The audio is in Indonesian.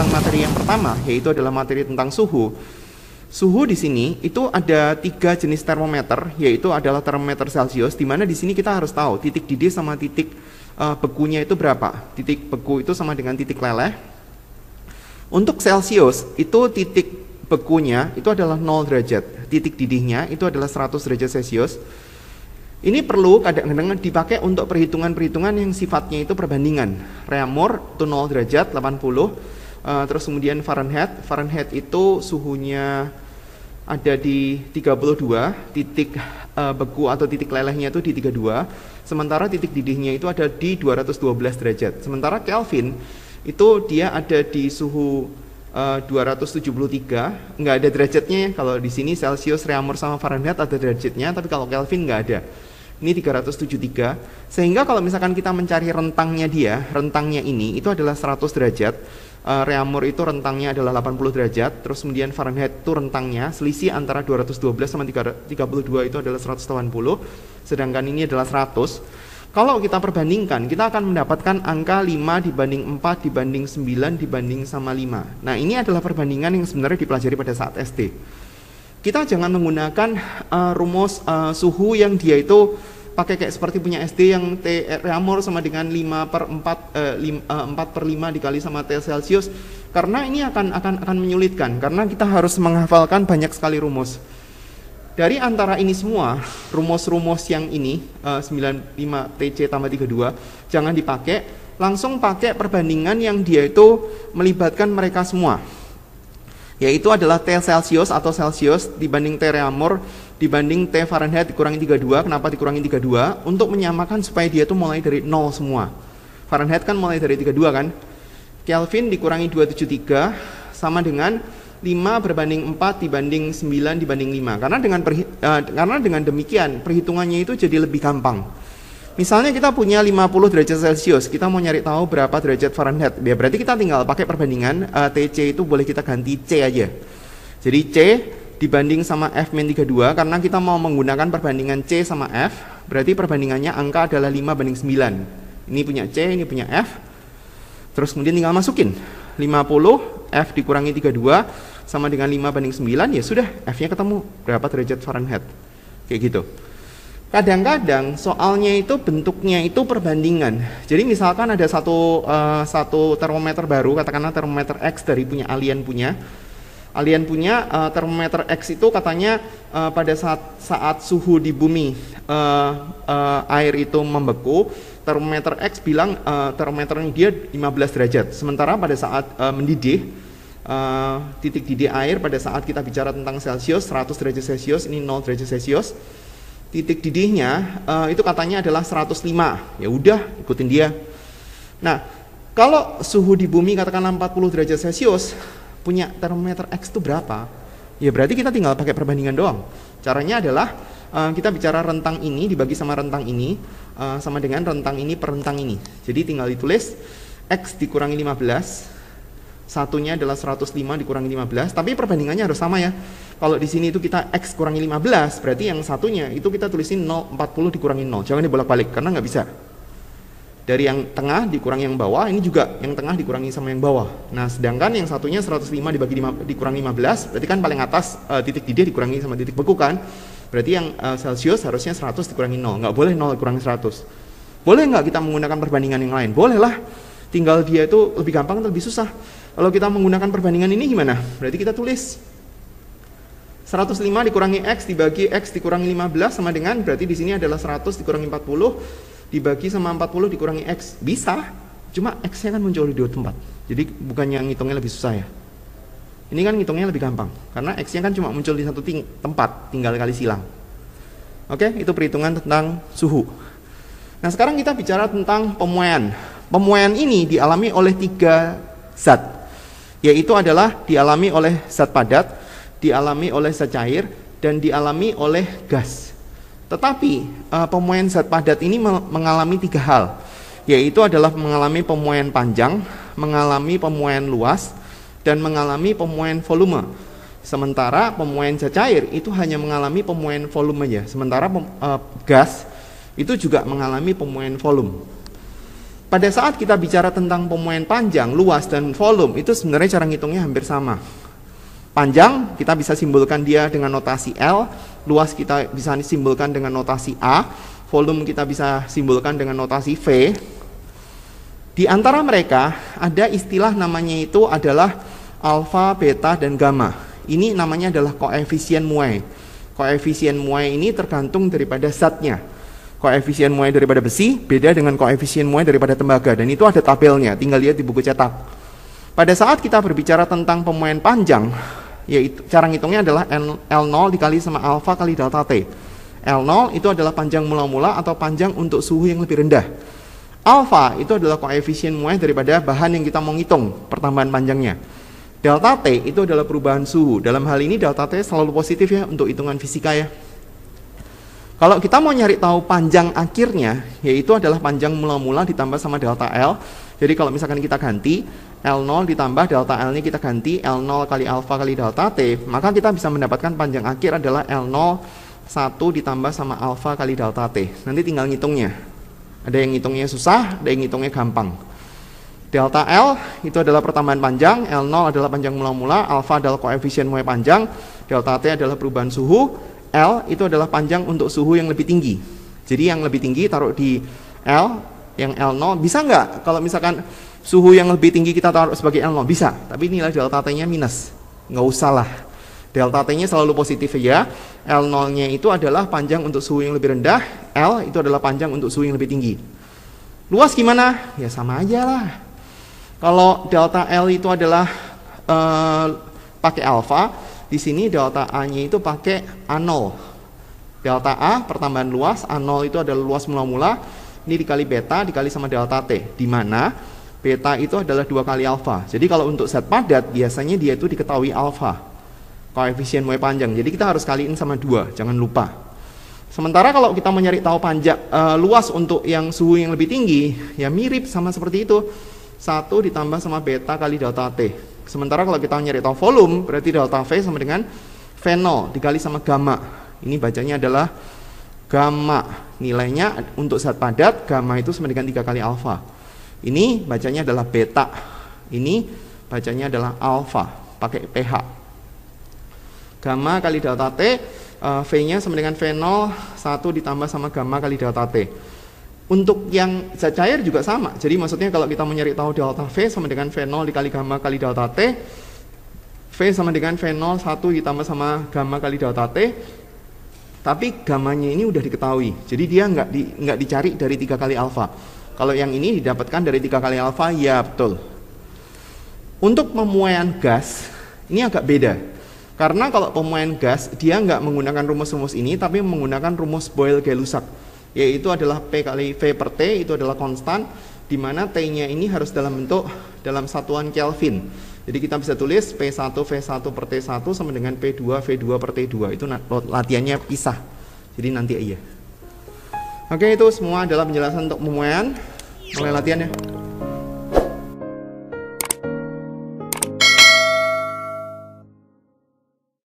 tentang materi yang pertama, yaitu adalah materi tentang suhu. Suhu di sini itu ada 3 jenis termometer, yaitu adalah termometer Celcius, di mana di sini kita harus tahu titik didih sama titik bekunya itu berapa. Titik beku itu sama dengan titik leleh. Untuk Celcius itu titik bekunya itu adalah 0 derajat, titik didihnya itu adalah 100 derajat Celcius. Ini perlu kadang-kadang dipakai untuk perhitungan-perhitungan yang sifatnya itu perbandingan. Reaumur itu 0 derajat 80. Terus kemudian Fahrenheit itu suhunya ada di 32, titik beku atau titik lelehnya itu di 32, sementara titik didihnya itu ada di 212 derajat. Sementara Kelvin itu dia ada di suhu 273, nggak ada derajatnya. Kalau di sini Celcius, Reaumur sama Fahrenheit ada derajatnya, tapi kalau Kelvin nggak ada. Ini 373, sehingga kalau misalkan kita mencari rentangnya ini itu adalah 100 derajat. Reaumur itu rentangnya adalah 80 derajat, terus kemudian Fahrenheit itu rentangnya selisih antara 212 sama 32 itu adalah 180, sedangkan ini adalah 100. Kalau kita perbandingkan, kita akan mendapatkan angka 5 dibanding 4 dibanding 9 dibanding sama 5. Nah, ini adalah perbandingan yang sebenarnya dipelajari pada saat SD. Kita jangan menggunakan rumus suhu yang dia itu pakai kayak seperti punya SD yang T Reaumur sama dengan 4/5 dikali sama T Celcius, karena ini akan menyulitkan, karena kita harus menghafalkan banyak sekali rumus. Dari antara ini semua, rumus-rumus yang ini 95 TC tambah 32 jangan dipakai, langsung pakai perbandingan yang dia itu melibatkan mereka semua, yaitu adalah T Celcius atau Celsius dibanding T Reaumur dibanding T Fahrenheit dikurangi 32. Kenapa dikurangi 32? Untuk menyamakan supaya dia tuh mulai dari 0 semua. Fahrenheit kan mulai dari 32 kan. Kelvin dikurangi 273 sama dengan 5 berbanding 4 dibanding 9 dibanding 5. Karena dengan demikian perhitungannya itu jadi lebih gampang. Misalnya kita punya 50 derajat Celcius, kita mau nyari tahu berapa derajat Fahrenheit. Ya berarti kita tinggal pakai perbandingan TC itu boleh kita ganti C aja. Jadi C dibanding sama F-32, karena kita mau menggunakan perbandingan C sama F, berarti perbandingannya angka adalah 5 banding 9. Ini punya C, ini punya F. Terus kemudian tinggal masukin 50 F dikurangi 32 sama dengan 5 banding 9, ya sudah, F-nya ketemu berapa derajat Fahrenheit. Kayak gitu. Kadang-kadang soalnya itu bentuknya itu perbandingan. Jadi misalkan ada satu termometer baru, katakanlah termometer X dari punya Alien punya termometer X itu katanya pada saat suhu di bumi air itu membeku, termometer X bilang termometernya dia 15 derajat. Sementara pada saat mendidih, titik didih air pada saat kita bicara tentang Celcius 100 derajat Celcius, ini 0 derajat Celcius, titik didihnya itu katanya adalah 105. Ya udah, ikutin dia. Nah, kalau suhu di bumi katakanlah 40 derajat Celcius, punya termometer X itu berapa? Ya berarti kita tinggal pakai perbandingan doang. Caranya adalah kita bicara rentang ini dibagi sama rentang ini sama dengan rentang ini per rentang ini. Jadi tinggal ditulis X dikurangi 15, satunya adalah 105 dikurangi 15, tapi perbandingannya harus sama ya. Kalau di sini itu kita X kurangi 15, berarti yang satunya itu kita tulisin 0, 40 dikurangi 0. Jangan dibolak-balik, karena nggak bisa. Dari yang tengah dikurangi yang bawah, ini juga yang tengah dikurangi sama yang bawah. Nah, sedangkan yang satunya 105 dikurangi 15, berarti kan paling atas titik didih dikurangi sama titik beku kan. Berarti yang Celcius harusnya 100 dikurangi 0, nggak boleh 0 dikurangi 100. Boleh nggak kita menggunakan perbandingan yang lain? Boleh lah, tinggal dia itu lebih gampang atau lebih susah. Kalau kita menggunakan perbandingan ini gimana? Berarti kita tulis 105 dikurangi X dibagi X dikurangi 15 sama dengan, berarti di sini adalah 100 dikurangi 40 dibagi sama 40 dikurangi X. Bisa, cuma X-nya kan muncul di dua tempat. Jadi bukan yang ngitungnya lebih susah ya. Ini kan ngitungnya lebih gampang, karena X-nya kan cuma muncul di satu tempat, tinggal kali silang. Oke, itu perhitungan tentang suhu. Nah, sekarang kita bicara tentang pemuaian. Pemuaian ini dialami oleh 3 zat, yaitu adalah dialami oleh zat padat, dialami oleh zat cair, dan dialami oleh gas. Tetapi pemuaian zat padat ini mengalami 3 hal, yaitu adalah mengalami pemuaian panjang, mengalami pemuaian luas, dan mengalami pemuaian volume. Sementara pemuaian zat cair itu hanya mengalami pemuaian volume aja. Sementara gas itu juga mengalami pemuaian volume. Pada saat kita bicara tentang pemuaian panjang, luas, dan volume, itu sebenarnya cara ngitungnya hampir sama. Panjang, kita bisa simbolkan dia dengan notasi L, luas kita bisa simbolkan dengan notasi A, volume kita bisa simbolkan dengan notasi V. Di antara mereka, ada istilah namanya itu adalah alfa, beta, dan gamma. Ini namanya adalah koefisien muai. Koefisien muai ini tergantung daripada zatnya. Koefisien muai daripada besi beda dengan koefisien muai daripada tembaga, dan itu ada tabelnya, tinggal lihat di buku cetak. Pada saat kita berbicara tentang pemuaian panjang, yaitu cara ngitungnya adalah L0 dikali sama alfa kali delta T. L0 itu adalah panjang mula-mula atau panjang untuk suhu yang lebih rendah. Alfa itu adalah koefisien muai daripada bahan yang kita mau ngitung pertambahan panjangnya. Delta T itu adalah perubahan suhu. Dalam hal ini delta T selalu positif ya untuk hitungan fisika ya. Kalau kita mau nyari tahu panjang akhirnya, yaitu adalah panjang mula-mula ditambah sama delta L. Jadi kalau misalkan kita ganti L0 ditambah delta L-nya kita ganti L0 kali alfa kali delta T, maka kita bisa mendapatkan panjang akhir adalah L0 1 ditambah sama alfa kali delta T. Nanti tinggal ngitungnya. Ada yang ngitungnya susah, ada yang ngitungnya gampang. Delta L itu adalah pertambahan panjang, L0 adalah panjang mula-mula, alfa adalah koefisien muai panjang, delta T adalah perubahan suhu, L itu adalah panjang untuk suhu yang lebih tinggi. Jadi yang lebih tinggi taruh di L, yang L0 bisa nggak? Kalau misalkan suhu yang lebih tinggi kita taruh sebagai L0 bisa, tapi nilai delta T-nya minus, nggak usah lah. Delta T-nya selalu positif ya. L0-nya itu adalah panjang untuk suhu yang lebih rendah, L itu adalah panjang untuk suhu yang lebih tinggi. Luas gimana? Ya sama aja lah. Kalau delta L itu adalah pakai alfa, di sini delta A-nya itu pakai A0. Delta A pertambahan luas, A0 itu adalah luas mula-mula, ini dikali beta dikali sama delta T, di mana beta itu adalah 2 kali alfa. Jadi kalau untuk zat padat biasanya dia itu diketahui alfa, koefisien muai panjang. Jadi kita harus kaliin sama 2, jangan lupa. Sementara kalau kita mau nyari tahu panjang luas untuk yang suhu yang lebih tinggi, ya mirip sama seperti itu. 1 ditambah sama beta kali delta T. Sementara kalau kita nyari tahu volume, berarti delta V sama dengan V0 dikali sama gamma. Ini bacanya adalah gamma. Nilainya untuk zat padat, gamma itu sama dengan 3 kali alfa. Ini bacanya adalah beta. Ini bacanya adalah alfa, pakai pH. Gamma kali delta T, V-nya sama dengan V0, 1 ditambah sama gamma kali delta T. Untuk yang zat cair juga sama. Jadi maksudnya kalau kita mau nyari tahu delta V sama dengan V0 dikali gamma kali delta T, V sama dengan V0 1 ditambah sama gamma kali delta T. Tapi gammanya ini udah diketahui. Jadi dia nggak dicari dari 3 kali alfa. Kalau yang ini didapatkan dari 3 kali alfa, ya betul. Untuk pemuaian gas, ini agak beda. Karena kalau pemuaian gas, dia nggak menggunakan rumus-rumus ini, tapi menggunakan rumus Boyle-Gay-Lussac, yaitu adalah P kali V per T, itu adalah konstan, di mana T-nya ini harus dalam satuan Kelvin. Jadi kita bisa tulis P1 V1 per T1 sama dengan P2 V2 per T2. Itu latihannya pisah. Jadi nanti aja. Oke, itu semua adalah penjelasan untuk pemuaian. Mulai latihan ya.